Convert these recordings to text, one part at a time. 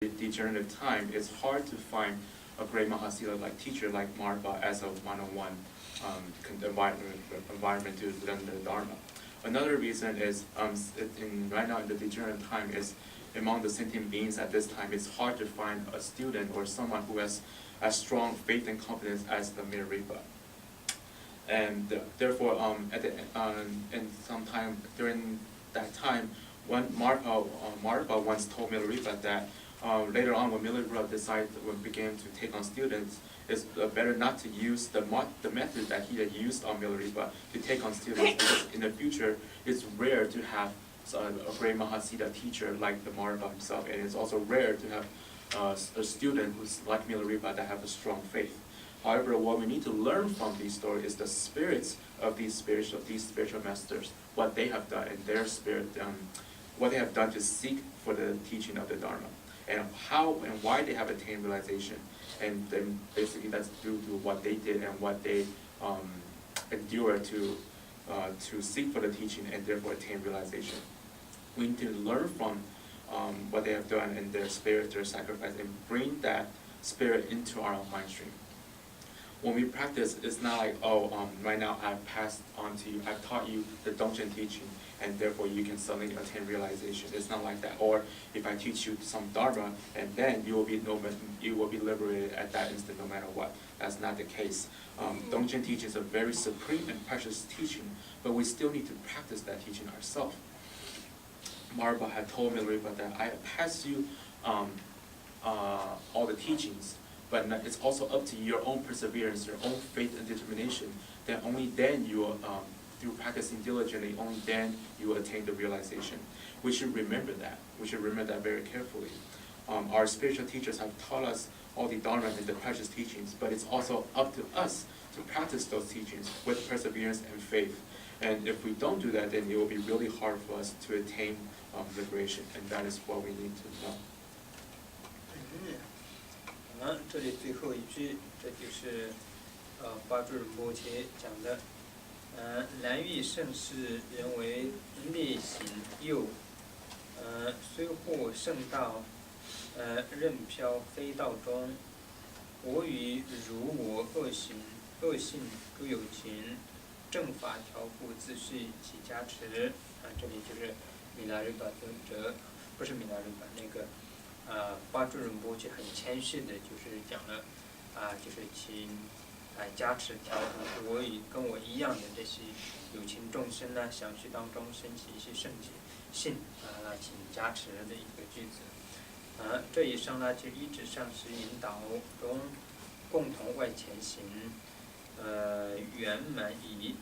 degenerative time, it's hard to find a great Mahasila like teacher like Marba as a one-on-one environment to learn the Dharma. Another reason is right now in the degenerative time is among the sentient beings at this time, it's hard to find a student or someone who has as strong faith and confidence as the Milarepa. And therefore, and sometime during that time, when Marpa once told Milarepa that later on when Milarepa began to take on students, it's better not to use the method that he had used on Milarepa to take on students, because in the future, it's rare to have a great Mahasiddha teacher like the Marpa himself, and it's also rare to have a student who's like Milarepa that have a strong faith. However, what we need to learn from these stories is the spirits of these spiritual masters, what they have done in their spirit, what they have done to seek for the teaching of the Dharma, and how and why they have attained realization. And then basically that's due to what they did and what they endured to seek for the teaching and therefore attain realization. We need to learn from what they have done in their spirit, their sacrifice, and bring that spirit into our own mind stream. When we practice, it's not like, right now I've passed on to you, I've taught you the Longchen teaching, and therefore you can suddenly attain realization. It's not like that. Or if I teach you some Dharma, and then you will be liberated at that instant no matter what. That's not the case. Longchen teaching is a very supreme and precious teaching, but we still need to practice that teaching ourselves. Marba had told Milarepa that I have passed you all the teachings, but it's also up to your own perseverance, your own faith and determination. That only then you will, through practicing diligently, only then you will attain the realization. We should remember that. We should remember that very carefully. Our spiritual teachers have taught us all the Dharma and the precious teachings, but it's also up to us to practice those teachings with perseverance and faith. And if we don't do that, then it will be really hard for us to attain liberation, and that is what we need to know. 这里最后一句，这就是巴珠仁波切讲的。南域盛世人为烈行右，虽获圣道，任飘非道中。我与如我恶行恶性都有情，正法调伏自序其加持。这里就是米拉瑞巴不是米拉瑞巴那个。巴珠仁波切很谦虚的，就是讲了，就是请加持调伏我与跟我一样的这些有情众生呢，想去当中升起一些圣性，请加持的一个句子。这以上呢，就一直上师引导中共同外前行，圆满矣。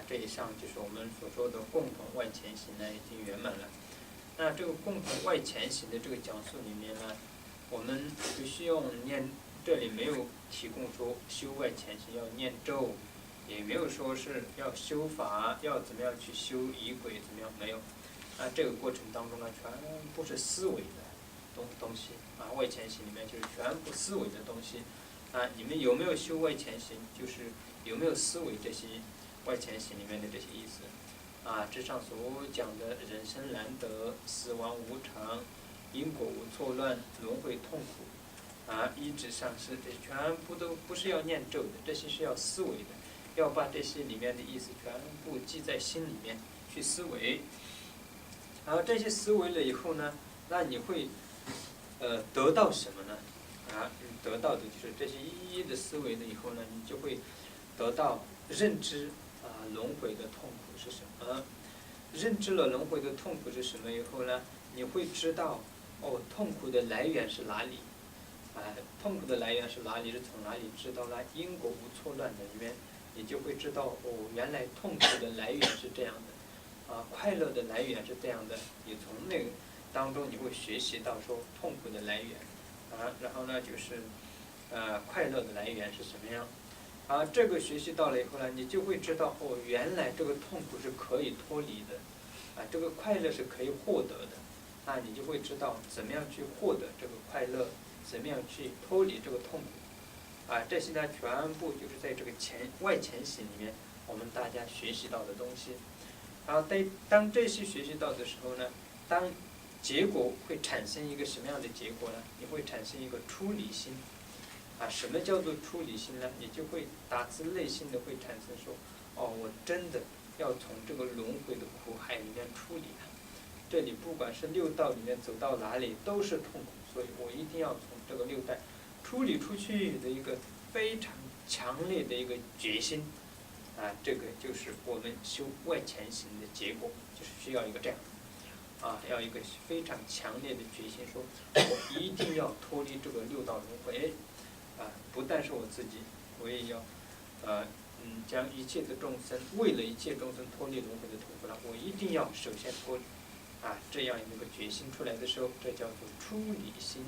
这以上就是我们所说的共同外前行呢，已经圆满了。那这个共同外前行的这个讲述里面呢，我们不需要念，这里没有提供说修外前行要念咒，也没有说是要修法，要怎么样去修仪轨怎么样，没有。这个过程当中呢，全部是思维的东西。外前行里面就是全部思维的东西。你们有没有修外前行？就是有没有思维这些外前行里面的这些意思。之上所讲的人生难得，死亡无常，因果无错乱，轮回痛苦，一直上师，这全部都不是要念咒的，这些是要思维的，要把这些里面的意思全部记在心里面去思维。然后这些思维了以后呢，那你会得到什么呢？得到的就是这些一一的思维了以后呢，你就会得到认知。轮回的痛苦是什么？认知了轮回的痛苦是什么以后呢，你会知道，痛苦的来源是哪里？痛苦的来源是哪里？是从哪里知道呢？因果无错乱的里面，你就会知道，原来痛苦的来源是这样的，快乐的来源是这样的。你从那个当中你会学习到说痛苦的来源，然后呢就是，快乐的来源是什么样？这个学习到了以后呢，你就会知道原来这个痛苦是可以脱离的，这个快乐是可以获得的，你就会知道怎么样去获得这个快乐，怎么样去脱离这个痛苦，这些呢全部就是在这个外前行里面我们大家学习到的东西。当这些学习到的时候呢，当结果会产生一个什么样的结果呢？你会产生一个出离心。什么叫做出离心呢？你就会打自内心的会产生说，我真的要从这个轮回的苦海里面出离了。这里不管是六道里面走到哪里都是痛苦，所以我一定要从这个六道处理出去的一个非常强烈的一个决心。这个就是我们修外前行的结果，就是需要一个这样要一个非常强烈的决心，说我一定要脱离这个六道轮回。不但是我自己，我也要将一切的众生，为了一切众生脱离轮回的痛苦了，我一定要首先脱离。这样一个决心出来的时候，这叫做出离心。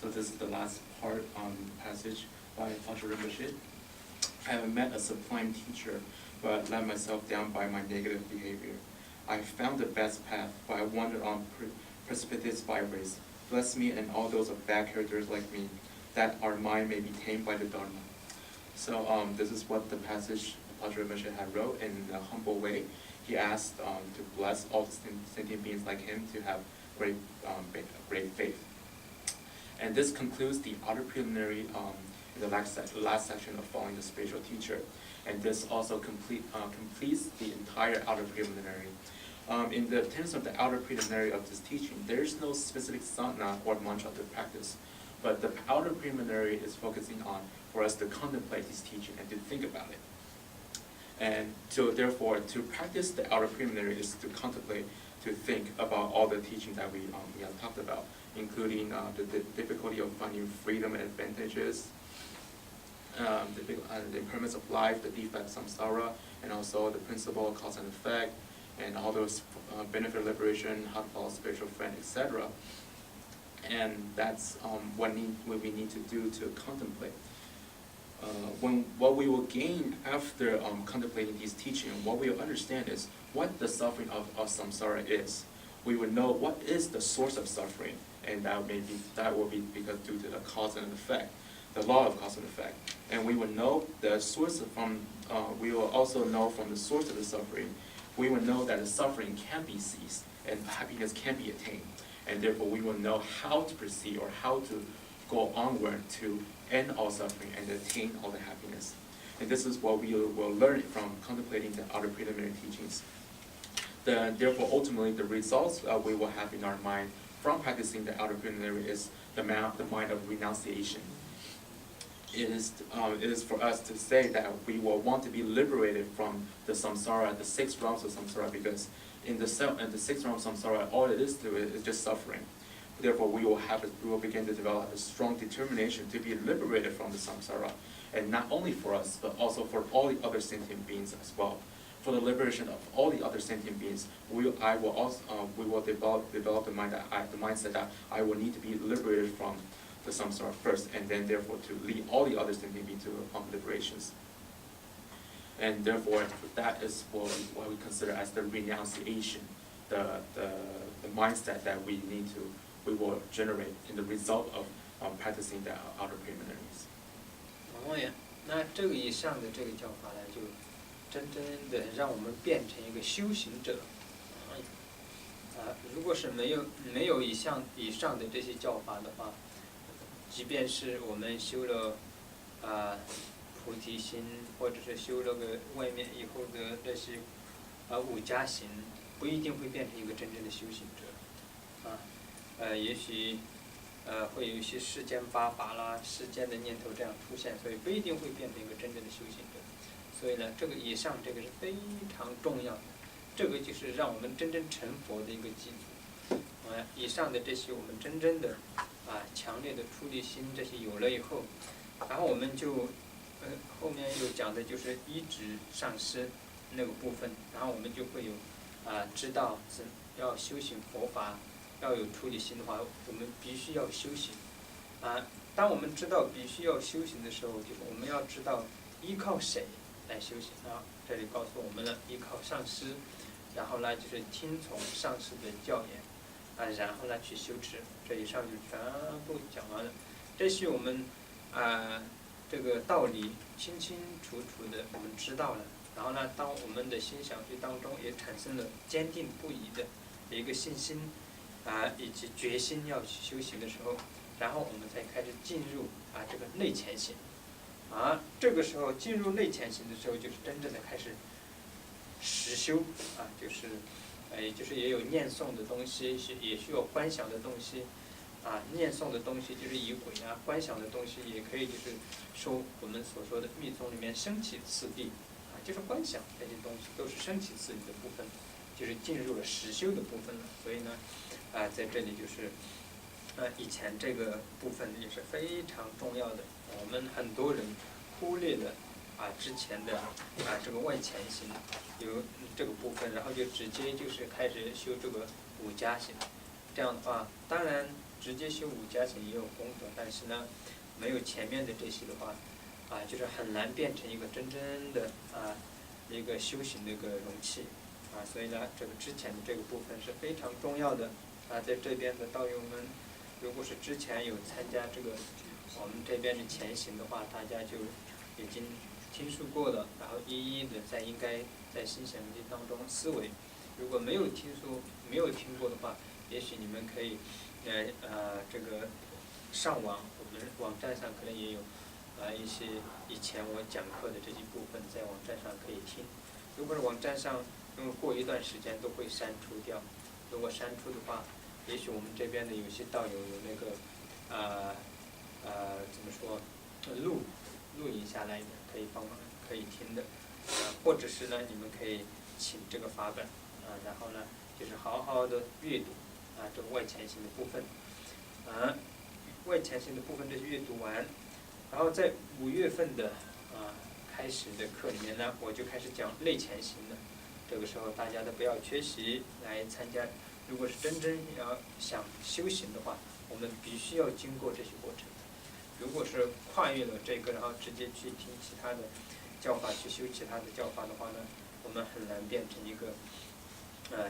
So this is the last part passage by Pastor Rinpoche. I have met a sublime teacher, but let myself down by my negative behavior. I found the best path, but I wandered on precipitous byways. Bless me and all those of bad characters like me, that our mind may be tamed by the Dharma. So this is what the passage Pastor Rinpoche had wrote in a humble way. He asked to bless all the sentient beings like him to have great faith. And this concludes the outer preliminary in the last section of following the spiritual teacher. And this also completes the entire outer preliminary. In the terms of the outer preliminary of this teaching, there is no specific sadhana or mantra to practice, but the outer preliminary is focusing on for us to contemplate this teaching and to think about it. And so therefore, to practice the outer preliminary is to contemplate, to think about all the teachings that we have talked about, including the difficulty of finding freedom and advantages, the impermanence of life, the defect samsara, and also the principle of cause and effect, and all those benefit of liberation, how to follow spiritual friend, etc. And that's what we need to do to contemplate. What we will gain after contemplating these teachings, what we will understand is what the suffering of samsara is. We will know what is the source of suffering, and that will be because due to the cause and effect, the law of cause and effect. And we will know the source we will also know from the source of the suffering. We will know that the suffering can be ceased and happiness can be attained. And therefore we will know how to proceed or how to go onward to end all suffering and attain all the happiness. And this is what we will learn from contemplating the outer preliminary teachings. Therefore, ultimately, the results we will have in our mind from practicing the outer preliminary is the mind of renunciation. It is for us to say that we will want to be liberated from the samsara, the 6 realms of samsara, because in the 6 realms of samsara, all it is to it is just suffering. Therefore, we will begin to develop a strong determination to be liberated from the samsara, and not only for us, but also for all the other sentient beings as well. For the liberation of all the other sentient beings, we will develop the mindset that I will need to be liberated from the samsara first, and then therefore to lead all the other sentient beings to liberations. And therefore, that is what we consider as the renunciation, the mindset that we will generate in the result of practicing the outer preliminaries. 那这个以上的这个教法呢，就真正的让我们变成一个修行者。如果是没有以上的这些教法的话，即便是我们修了菩提心，或者是修了个外面以后的这些五加行，不一定会变成一个真正的修行者。也许会有一些世间八法啦、世间的念头这样出现，所以不一定会变成一个真正的修行者。所以呢，这个以上这个是非常重要的，这个就是让我们真正成佛的一个基础。以上的这些我们真正的强烈的出离心这些有了以后，然后我们就后面又讲的就是依止上师那个部分，然后我们就会有知道要修行佛法。要有出离心的话，我们必须要修行。当我们知道必须要修行的时候，就是我们要知道依靠谁来修行这里告诉我们了，依靠上师，然后呢就是听从上师的教言，然后呢去修持。这以上就全部讲完了。这是我们这个道理清清楚楚的我们知道了，然后呢，当我们的心想对当中也产生了坚定不移的一个信心以及决心要去修行的时候，然后我们才开始进入这个内潜行。这个时候进入内潜行的时候，就是真正的开始实修就是也有念诵的东西，也需要观想的东西。念诵的东西就是仪轨观想的东西也可以就是说我们所说的密宗里面升起次第就是观想这些东西都是升起次第的部分，就是进入了实修的部分了。所以呢在这里就是以前这个部分也是非常重要的，我们很多人忽略了之前的这个外潜行有这个部分，然后就直接就是开始修这个五加行。这样的话，当然直接修五加行也有功德，但是呢，没有前面的这些的话，就是很难变成一个真正的一个修行的一个容器所以呢，这个之前的这个部分是非常重要的在这边的道友们，如果是之前有参加这个我们这边的前行的话，大家就已经听说过了，然后一一的应该在心想力当中思维。如果没有听过的话，也许你们可以这个上网，我们网站上可能也有一些以前我讲课的这些部分在网站上可以听。如果是网站上因为过一段时间都会删除掉，如果删除的话，也许我们这边的有些道友有那个怎么说录影下来的，可以可以听的或者是呢你们可以请这个法本然后呢就是好好的阅读这个外潜行的部分外潜行的部分这些阅读完，然后在5月份的开始的课里面呢，我就开始讲内潜行了。这个时候大家都不要缺席来参加，如果是真正想修行的话，我们必须要经过这些过程。如果是跨越了这个，然后直接去听其他的教法，去修其他的教法的话呢，我们很难变成一个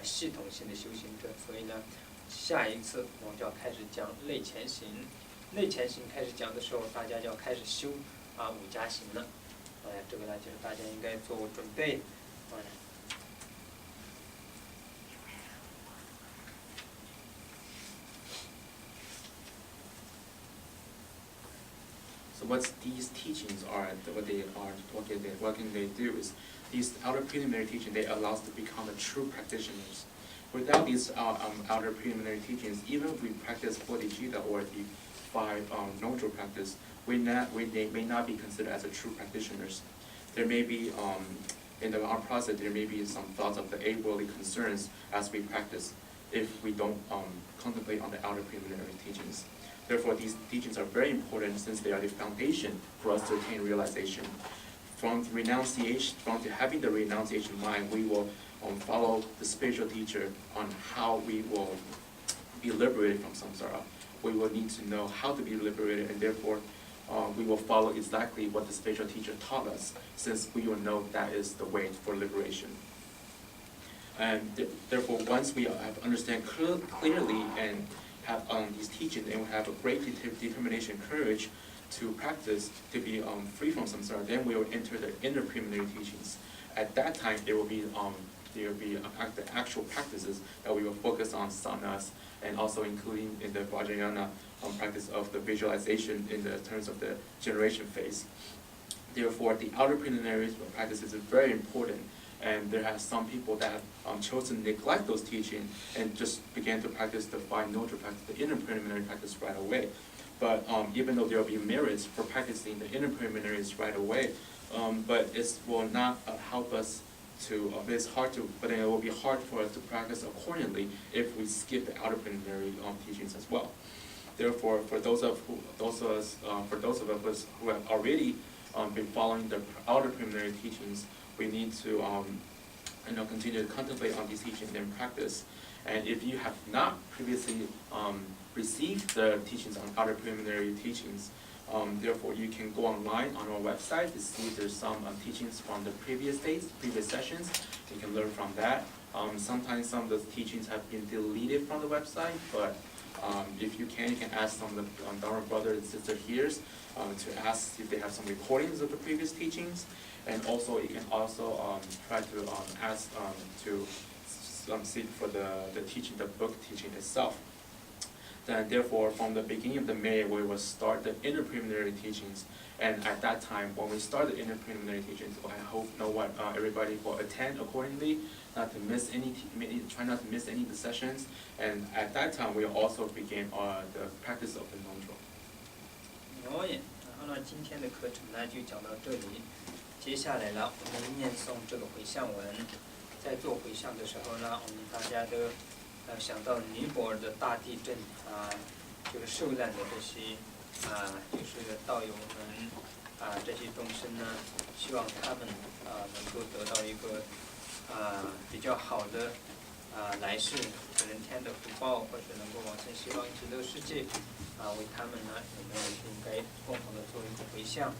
系统性的修行者。所以呢，下一次我就要开始讲内潜行。内潜行开始讲的时候，大家就要开始修五加行了。这个呢，就是大家应该做准备。So what these teachings are, what can they do is these outer preliminary teachings, they allow us to become a true practitioners. Without these outer preliminary teachings, even if we practice Bodhicitta or the 5 Ngondro practice, we may not be considered as a true practitioners. There may be, in our process, there may be some thoughts of the eight-worldly concerns as we practice if we don't contemplate on the outer preliminary teachings. Therefore, these teachings are very important since they are the foundation for us to attain realization. From having the renunciation mind, we will follow the spiritual teacher on how we will be liberated from samsara. We will need to know how to be liberated, and therefore we will follow exactly what the spiritual teacher taught us, since we will know that is the way for liberation. And therefore, once we have understand clearly and have these teachings, and we have a great determination, courage to practice to be free from samsara, then we will enter the inner preliminary teachings. At that time, there will be the actual practices that we will focus on sanas, and also including in the Vajrayana practice of the visualization in the terms of the generation phase. Therefore, the outer preliminary practices is very important, and there are some people that have chosen to neglect those teachings and just began to practice the 5 Ngondro practice, the inner preliminary practice right away. But even though there will be merits for practicing the inner preliminaries right away, but it will not help us to, but then it will be hard for us to practice accordingly if we skip the outer preliminary teachings as well. Therefore, for those of us who have already been following the outer preliminary teachings, we need to continue to contemplate on these teachings and practice. And if you have not previously received the teachings on outer preliminary teachings, therefore you can go online on our website to see if there's some teachings from the previous days, previous sessions. You can learn from that. Sometimes some of the teachings have been deleted from the website, but if you can ask some of the Dharma brothers and sisters here to ask if they have some recordings of the previous teachings. and also you can also try to ask to seek for the teaching, the book teaching itself. Then therefore, from the beginning of the May, we will start the inner preliminary teachings. And at that time, when we start the inner preliminary teachings, I hope everybody will attend accordingly, not to miss try not to miss any of the sessions. And at that time, we'll also begin the practice of the Ngondro. 然后呢，今天的课程呢就讲到这里。接下来呢，我们念诵这个回向文。在做回向的时候呢，我们大家都想到尼泊尔的大地震这个受难的这些就是道友们这些众生呢，希望他们能够得到一个比较好的来世人天的福报，或者能够往生西方极乐世界为他们呢，我们应该共同的做一个回向。